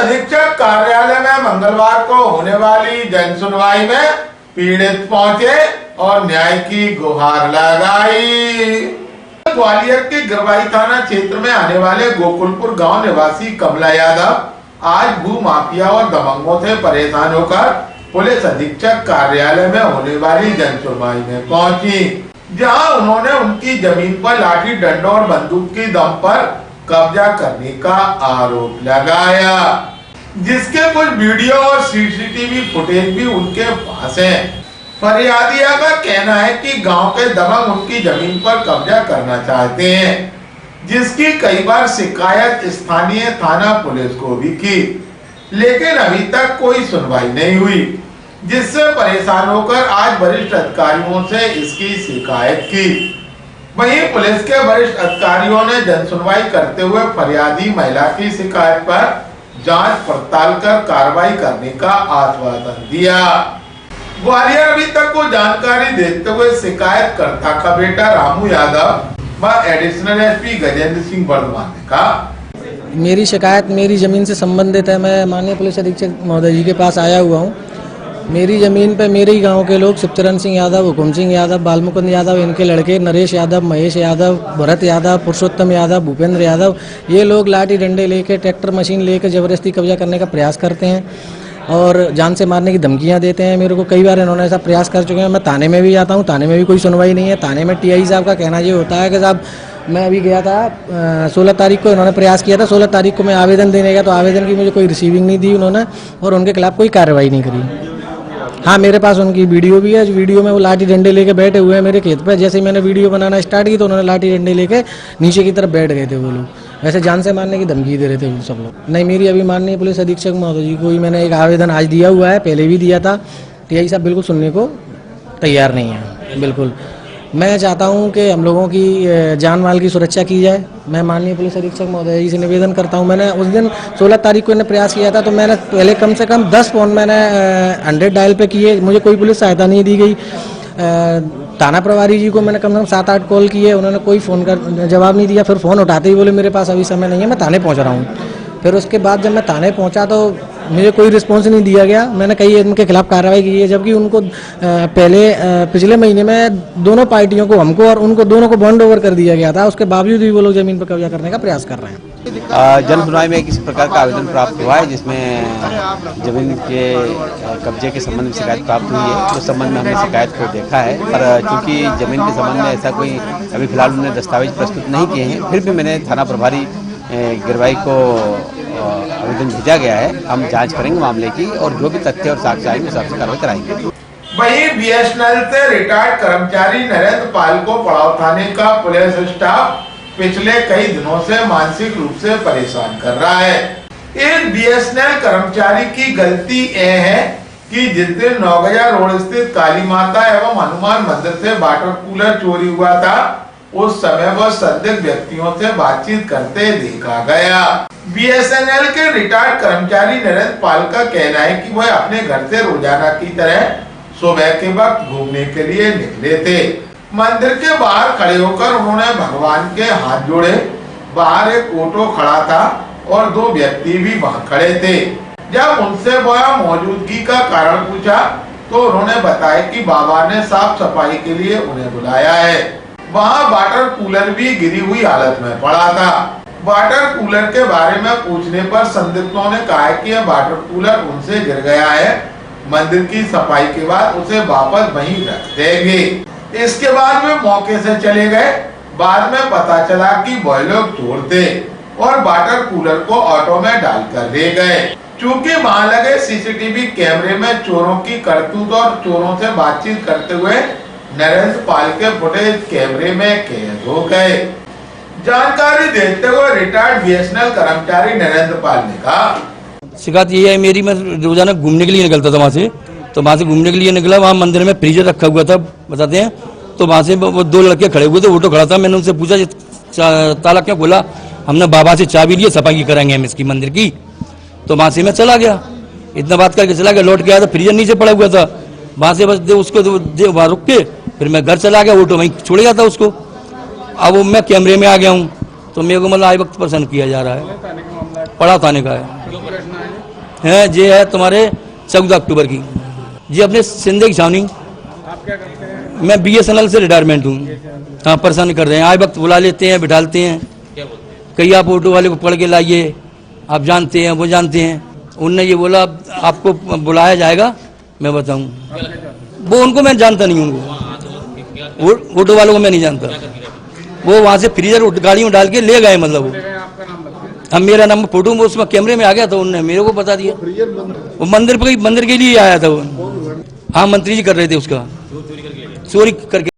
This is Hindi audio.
अधीक्षक कार्यालय में मंगलवार को होने वाली जन सुनवाई में पीड़ित पहुंचे और न्याय की गुहार लगाई। ग्वालियर के गिरवाई थाना क्षेत्र में आने वाले गोकुलपुर गांव निवासी कमला यादव आज भू माफिया और दबंगों से परेशान होकर पुलिस अधीक्षक कार्यालय में होने वाली जन सुनवाई में पहुंची, जहां उन्होंने उनकी जमीन पर लाठी डंडों और बंदूक की दम पर कब्जा करने का आरोप लगाया, जिसके कुछ वीडियो और सीसीटीवी फुटेज भी उनके पास है। फरियादिया का कहना है कि गांव के दबंग उनकी जमीन पर कब्जा करना चाहते हैं, जिसकी कई बार शिकायत स्थानीय थाना पुलिस को भी की, लेकिन अभी तक कोई सुनवाई नहीं हुई, जिससे परेशान होकर आज वरिष्ठ अधिकारियों से इसकी शिकायत की। वहीं पुलिस के वरिष्ठ अधिकारियों ने जन सुनवाई करते हुए फरियादी महिला की शिकायत पर जांच पड़ताल कर कार्रवाई करने का आश्वासन दिया। ग्वालियर अभी तक को जानकारी देते हुए शिकायतकर्ता का बेटा रामू यादव व एडिशनल एसपी गजेंद्र सिंह वर्धमान ने कहा, मेरी शिकायत मेरी जमीन से संबंधित है। मैं माननीय पुलिस अधीक्षक महोदय जी के पास आया हुआ हूँ। मेरी ज़मीन पे मेरे ही गांव के लोग शिवचरण सिंह यादव, हुकुम सिंह यादव, बालमुकुंद यादव, इनके लड़के नरेश यादव, महेश यादव, भरत यादव, पुरुषोत्तम यादव, भूपेंद्र यादव, ये लोग लाठी डंडे लेके ट्रैक्टर मशीन लेकर ज़बरदस्ती कब्जा करने का प्रयास करते हैं और जान से मारने की धमकियां देते हैं। मेरे को कई बार इन्होंने ऐसा प्रयास कर चुके हैं। मैं थाने में भी जाता हूँ, थाने में भी कोई सुनवाई नहीं है। थाने में टीआई साहब का कहना ये होता है कि साहब मैं अभी गया था 16 तारीख को, इन्होंने प्रयास किया था, 16 तारीख को मैं आवेदन देने गया तो आवेदन की मुझे कोई रिसीविंग नहीं दी उन्होंने और उनके खिलाफ कोई कार्रवाई नहीं करी। हाँ, मेरे पास उनकी वीडियो भी है। वीडियो में वो लाठी डंडे लेके बैठे हुए हैं मेरे खेत पे। जैसे ही मैंने वीडियो बनाना स्टार्ट की तो उन्होंने लाठी डंडे लेके नीचे की तरफ बैठ गए थे वो लोग। वैसे जान से मारने की धमकी दे रहे थे वो सब लोग। नहीं, मेरी अभी माननीय पुलिस अधीक्षक महोदय जी को ही मैंने एक आवेदन आज दिया हुआ है, पहले भी दिया था। टीआई साहब बिल्कुल सुनने को तैयार नहीं है। बिल्कुल मैं चाहता हूं कि हम लोगों की जान माल की सुरक्षा की जाए। मैं माननीय पुलिस अधीक्षक महोदय जी से निवेदन करता हूं। मैंने उस दिन 16 तारीख को इन्हें प्रयास किया था तो मैंने पहले कम से कम 10 फ़ोन मैंने 100 डायल पे किए, मुझे कोई पुलिस सहायता नहीं दी गई। थाना प्रभारी जी को मैंने कम से कम 7-8 कॉल किए, उन्होंने कोई फ़ोन का जवाब नहीं दिया। फिर फ़ोन उठाते ही बोले मेरे पास अभी समय नहीं है, मैं थाने पहुँच रहा हूँ। फिर उसके बाद जब मैं थाने पहुँचा तो मुझे कोई रिस्पॉन्स नहीं दिया गया। मैंने कई इनके खिलाफ कार्रवाई की है, जबकि उनको पिछले महीने में दोनों पार्टियों को, हमको और उनको दोनों को बॉन्ड ओवर कर दिया गया था। उसके बावजूद भी वो लोग जमीन पर कब्जा करने का प्रयास कर रहे हैं। जन सुनवाई में किसी प्रकार का आवेदन प्राप्त हुआ है जिसमें जमीन के कब्जे के संबंध में शिकायत प्राप्त हुई है। उस संबंध में हमने शिकायत को देखा है, पर चूंकि जमीन के संबंध में ऐसा कोई अभी फिलहाल उन्होंने दस्तावेज प्रस्तुत नहीं किए हैं, फिर भी मैंने थाना प्रभारी गिरवाई को आवेदन भेजा गया है। हम जांच करेंगे मामले की और जो भी तथ्य और साक्ष्य आएंगे उस हिसाब से कार्रवाई कराएंगे। वहीं बीएसएनएल से रिटायर्ड कर्मचारी नरेंद्र पाल को पड़ाव थाने का पुलिस स्टाफ पिछले कई दिनों से मानसिक रूप से परेशान कर रहा है। एक बीएसएनएल कर्मचारी की गलती यह है कि जिस दिन नौगजा रोड स्थित काली माता एवं हनुमान मंदिर से वाटर कूलर चोरी हुआ था, उस समय वह संदिग्ध व्यक्तियों से बातचीत करते देखा गया। बीएसएनएल के रिटायर्ड कर्मचारी नरेंद्र पाल का कहना है कि वह अपने घर से रोजाना की तरह सुबह के वक्त घूमने के लिए निकले थे। मंदिर के बाहर खड़े होकर उन्होंने भगवान के हाथ जोड़े। बाहर एक ऑटो खड़ा था और 2 व्यक्ति भी वहां खड़े थे। जब उनसे वह मौजूदगी का कारण पूछा तो उन्होंने बताया कि बाबा ने साफ सफाई के लिए उन्हें बुलाया है। वहाँ वाटर कूलर भी गिरी हुई हालत में पड़ा था। वाटर कूलर के बारे में पूछने पर संदिग्धों ने कहा कि यह वाटर कूलर उनसे गिर गया है, मंदिर की सफाई के बाद उसे वापस वहीं रख देंगे। इसके बाद वे मौके से चले गए। बाद में पता चला कि वह लोग चोर थे और वाटर कूलर को ऑटो में डालकर ले गए। चूँकि वहाँ लगे सीसीटीवी कैमरे में चोरों की करतूत और चोरों से बातचीत करते हुए नरेंद्र पाल के फुटेज कैमरे में कैद हो गए। जानकारी देते हुए रिटायर्ड बीएसएनएल कर्मचारी नरेंद्र पाल ने कहा, शिकायत ये है मेरी, मैं रोजाना घूमने के लिए निकलता था वहाँ से, तो वहाँ से घूमने के लिए निकला, वहाँ मंदिर में फ्रीजर रखा हुआ था बताते हैं, तो वहाँ से वो 2 लड़के खड़े हुए थे, ऑटो खड़ा था। मैंने उनसे पूछा ताला क्यों खोला, हमने बाबा से चाबी लिए, सफाई कराएंगे हम इसकी मंदिर की। तो वहाँ से मैं चला गया, इतना बात करके चला गया। लौट के आया तो फ्रीजर नीचे पड़ा हुआ था। वहाँ से बस उसको वहाँ रुक के फिर मैं घर चला गया, ऑटो वहीं छोड़ गया था उसको। अब वो मैं कैमरे में आ गया हूँ तो मेरे को मतलब आई वक्त परेशान किया जा रहा है। पड़ा थाने का है। है ये है तुम्हारे 14 अक्टूबर की। जी अपने सिंधे की छावनी। आप क्या करते हैं? मैं BSNL से रिटायरमेंट हूँ। हाँ परेशान कर रहे हैं, आए वक्त बुला लेते हैं, बिठालते हैं, कहीं आप ऑटो वाले को पकड़ के लाइए, आप जानते हैं वो जानते हैं। उनने ये बोला आपको बुलाया जाएगा, मैं बताऊँ। वो उनको मैं जानता नहीं हूँ, ऑटो वालों को मैं नहीं जानता। वो वहाँ से फ्रीजर गाड़ी में डाल के ले गए, मतलब आपका नाम बताइए। अब मेरा नाम फोटो वो उसमें कैमरे में आ गया, तो उन्होंने मेरे को बता दिया। वो मंदिर के लिए आया था वो। हाँ मंत्री जी कर रहे थे उसका, चोरी करके